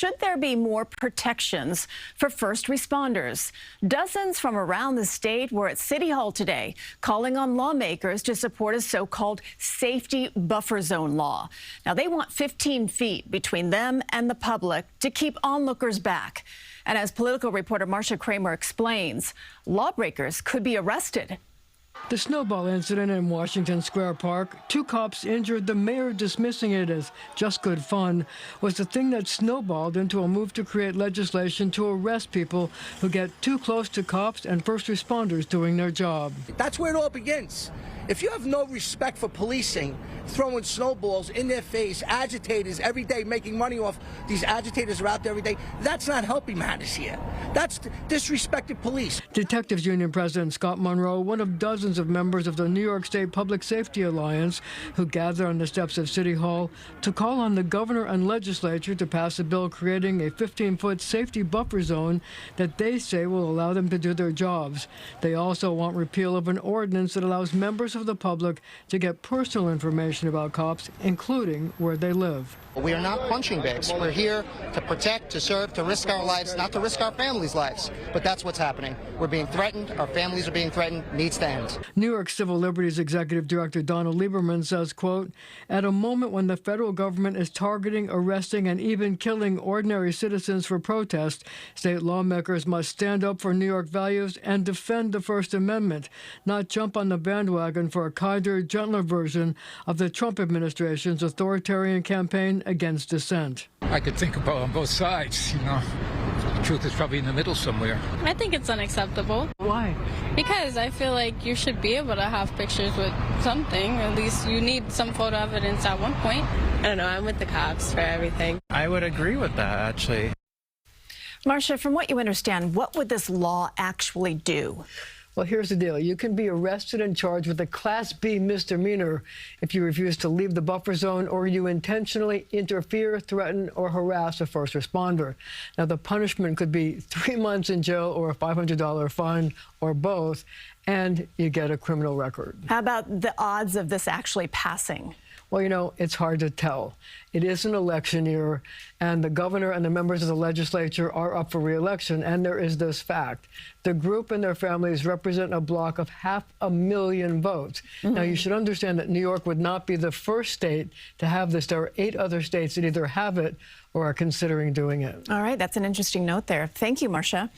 should there be more protections for first responders? Dozens from around the state were at City Hall today, calling on lawmakers to support a so-called safety buffer zone law. Now, they want 15 feet between them and the public to keep onlookers back. And as political reporter Marcia Kramer explains, lawbreakers could be arrested. The snowball incident in Washington Square Park, 2 cops injured, the mayor dismissing it as just good fun, was the thing that snowballed into a move to create legislation to arrest people who get too close to cops and first responders doing their job. That's where it all begins. If you have no respect for policing, throwing snowballs in their face, agitators every day making money off these agitators are out there every day, that's not helping matters here. That's disrespected police. Detectives Union President Scott Monroe, one of dozens of members of the New York State Public Safety Alliance, who gathered on the steps of City Hall to call on the governor and legislature to pass a bill creating a 15-foot safety buffer zone that they say will allow them to do their jobs. They also want repeal of an ordinance that allows members of the public to get personal information about cops, including where they live. We are not punching bags. We're here to protect, to serve, to risk our lives, not to risk our families' lives. But that's what's happening. We're being threatened. Our families are being threatened. Needs to end. New York Civil Liberties Executive Director Donald Lieberman says, quote, at a moment when the federal government is targeting, arresting, and even killing ordinary citizens for protest, state lawmakers must stand up for New York values and defend the First Amendment, not jump on the bandwagon for a kinder, gentler version of the Trump administration's authoritarian campaign against dissent. I could think about on both sides, The truth is probably in the middle somewhere. I think it's unacceptable. Why? Because I feel like you should be able to have pictures with something. At least you need some photo evidence at one point. I don't know, I'm with the cops for everything. I would agree with that, actually. Marcia, from what you understand, what would this law actually do? Well, here's the deal. You can be arrested and charged with a Class B misdemeanor if you refuse to leave the buffer zone or you intentionally interfere, threaten, or harass a first responder. Now, the punishment could be 3 months in jail or a $500 fine or both, and you get a criminal record. How about the odds of this actually passing? Well, it's hard to tell. It is an election year, and the governor and the members of the legislature are up for re-election, and there is this fact. The group and their families represent a block of 500,000 votes. Now, you should understand that New York would not be the first state to have this. There are 8 other states that either have it or are considering doing it. All right, that's an interesting note there. Thank you, Marcia.